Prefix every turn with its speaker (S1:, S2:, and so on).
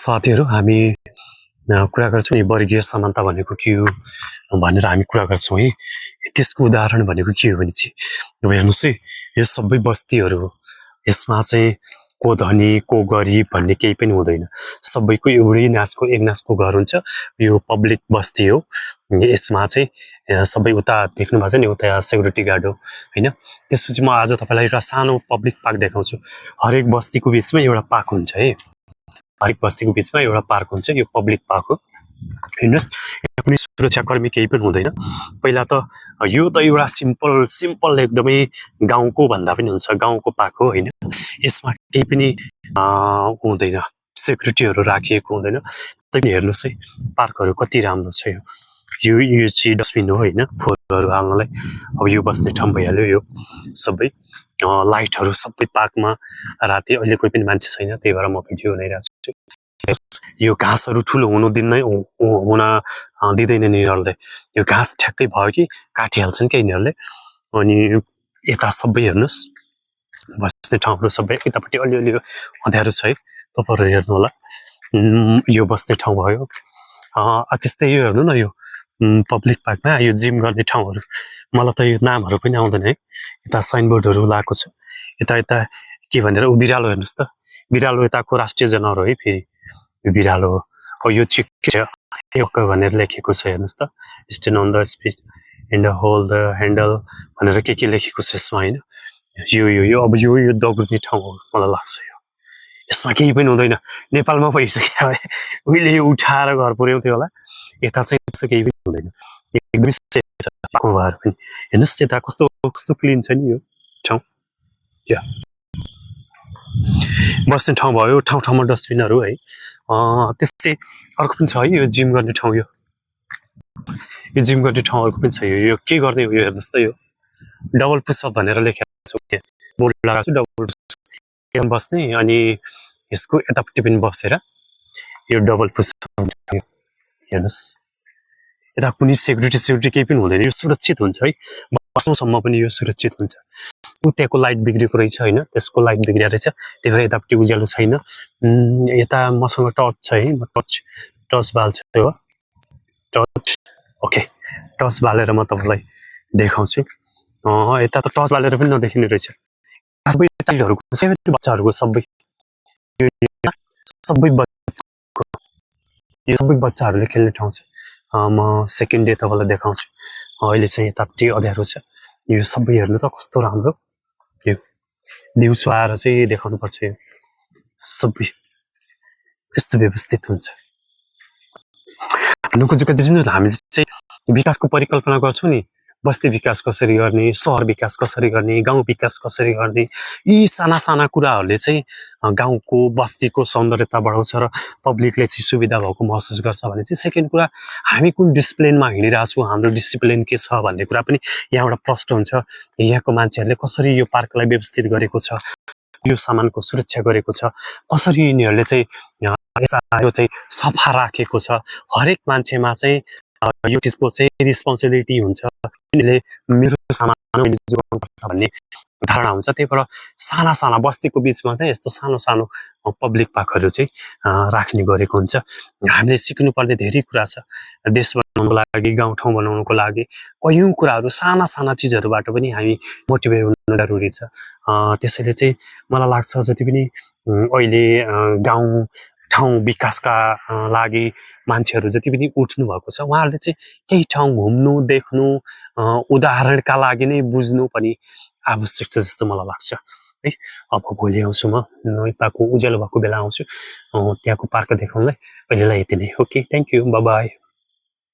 S1: साथीहरू हामी कुरा गर्छौँ नि वर्गीय समानता भनेको के हो भनेर हामी कुरा गर्छौँ है। त्यसको उदाहरण भनेको के हो भने चाहिँ अब हेर्नुहोस् है, यो सबै बस्तीहरू हो। यसमा चाहिँ को धनी को गरिब भन्ने केही पनि हुँदैन। सबैको एउटै नाचको एक नाचको घर हुन्छ। यो पब्लिक बस्ती हो। यसमा चाहिँ सबै उता देख्नु भएको छ नि, उता सेक्युरिटी गार्ड हो होइन। त्यसपछि म आज तपाईँलाई एउटा सानो पब्लिक पार्क देखाउँछु। हरेक बस्तीको बिचमा एउटा पार्क हुन्छ है। हरेक बस्तीको बिचमा एउटा पार्क हुन्छ। यो पब्लिक पार्क हो। हेर्नुहोस्, यहाँ कुनै सुरक्षाकर्मी केही पनि हुँदैन। पहिला त यो त एउटा सिम्पल एकदमै गाउँको भन्दा पनि हुन्छ, गाउँको पार्क हो होइन। यसमा केही पनि हुँदैन, सेक्युरिटीहरू राखिएको हुँदैन। तैपनि हेर्नुहोस् है, पार्कहरू कति राम्रो छ। यो चाहिँ डस्टबिन हो होइन, फोहोरहरू हाल्नलाई। अब यो बस्ने ठाउँ भइहाल्यो। यो सबै लाइटहरू सबै पार्कमा राति अहिले कोही पनि मान्छे छैन, त्यही भएर म भिडियो बनाइरहेको छु। यो घाँसहरू ठुलो हुन दिँदैन यिनीहरूले। यो घाँस ठ्याक्कै भयो कि काटिहाल्छन् क्या यिनीहरूले। अनि यता सबै हेर्नुहोस्, बस्ने ठाउँहरू सबै यतापट्टि अलिअलि अँध्यारो छ है, तपाईँहरू हेर्नु होला। यो बस्ने ठाउँ भयो। त्यस्तै यो हेर्नु न, यो पब्लिक पार्कमा यो जिम गर्ने ठाउँहरू। मलाई त यो नामहरू पनि आउँदैन है। यता साइनबोर्डहरू लगाएको छ। यता के भनेर बिरालो हेर्नुहोस् त, बिरालो यताको राष्ट्रिय जनावर हो है। फेरि यो बिरालो हो। अब यो चाहिँ भनेर लेखेको छ हेर्नुहोस् त, stand on the speed and hold the handle भनेर के लेखेको छ यसमा होइन। यो अब यो दगुर्ने ठाउँ हो मलाई लाग्छ। यसमा केही पनि हुँदैन। नेपालमा भइसक्यो भए उहिले यो उठाएर घर पुर्याउँथ्यो होला। यता चाहिँ त्यस्तो केही पनि हुँदैन। एकदमै सेफ छ भएर पनि। हेर्नुहोस् यता कस्तो क्लिन छ नि यो ठाउँ। बस्ने ठाउँ भयो, ठाउँ ठाउँमा डस्टबिनहरू है। त्यस्तै अर्को पनि छ है, यो जिम गर्ने ठाउँ। यो जिम गर्ने ठाउँहरूको पनि छ। यो के गर्ने हो यो हेर्नुहोस् त, यो डबल पुसअप भनेर लेखेको छ। बोर्ड लगाएको छु, डबल पुसअप बस्ने। अनि यसको यतापट्टि पनि बसेर यो डबल पुसअप हेर्नुहोस्। यता कुनै सेक्युरिटी केही पनि हुँदैन। यो सुरक्षित हुन्छ है, वर्षौँसम्म पनि यो सुरक्षित हुन्छ। त्यहाँको लाइट बिग्रेको रहेछ होइन, त्यसको लाइट बिग्रिया रहेछ, त्यही भएर यतापट्टि उज्यालो छैन। यता मसँग टर्च छ है, म टर्च बाल्छु हो। टर्च ओके, टर्च बालेर म तपाईँलाई देखाउँछु। यता त टर्च बालेर पनि नदेखिने रहेछ। सबै चाइल्डहरूको बच्चाहरूको सबै बच्चाहरूले खेल्ने ठाउँ छ। म सेकेन्ड डे तपाईँलाई देखाउँछु। अहिले चाहिँ यतापट्टि अँध्यारो छ। यो सबै हेर्नु त कस्तो राम्रो। यो दिउँसो आएर चाहिँ देखाउनुपर्छ। यो सबै यस्तो व्यवस्थित हुन्छ। भन्नु खोजेको चाहिँ हामीले चाहिँ विकासको परिकल्पना गर्छौँ नि, बस्ती विकास कसरी गर्ने, सहर विकास कसरी गर्ने, गाउँ विकास कसरी गर्ने। यी साना कुराहरूले चाहिँ गाउँको बस्तीको सौन्दर्यता बढाउँछ र पब्लिकले चाहिँ सुविधा भएको महसुस गर्छ भने चाहिँ। सेकेन्ड कुरा, हामी कुन डिसिप्लिनमा हिँडिरहेको छौँ, हाम्रो डिसिप्लिन के छ भन्ने कुरा पनि यहाँबाट प्रष्ट हुन्छ। यहाँको मान्छेहरूले कसरी यो पार्कलाई व्यवस्थित गरेको छ, यो सामानको सुरक्षा गरेको छ, कसरी यिनीहरूले चाहिँ यो चाहिँ सफा राखेको छ। हरेक मान्छेमा चाहिँ यो चिजको चाहिँ रिस्पोन्सिबिलिटी हुन्छ। यिनीहरूले मेरो सामान जोगाउनुपर्छ भन्ने धारणा हुन्छ। त्यही भएर साना बस्तीको बिचमा चाहिँ यस्तो सानो पब्लिक पार्कहरू चाहिँ राख्ने गरेको हुन्छ। हामीले सिक्नुपर्ने धेरै कुरा छ। देश बनाउनको लागि, गाउँठाउँ बनाउनको लागि कयौँ कुराहरू, साना चिजहरूबाट पनि हामी मोटिभेट हुनु जरुरी छ। त्यसैले चाहिँ मलाई लाग्छ जति पनि अहिले गाउँठाउँ विकासका लागि मान्छेहरू जति पनि उठ्नु भएको छ, उहाँहरूले चाहिँ केही ठाउँ घुम्नु, देख्नु, उदाहरणका लागि नै बुझ्नु पनि आवश्यक छ जस्तो मलाई लाग्छ है। अब भोलि आउँछु म, यताको उज्यालो भएको बेला आउँछु त्यहाँको पार्क देखाउनलाई। अहिलेलाई यति नै। Okay, thank you, by by.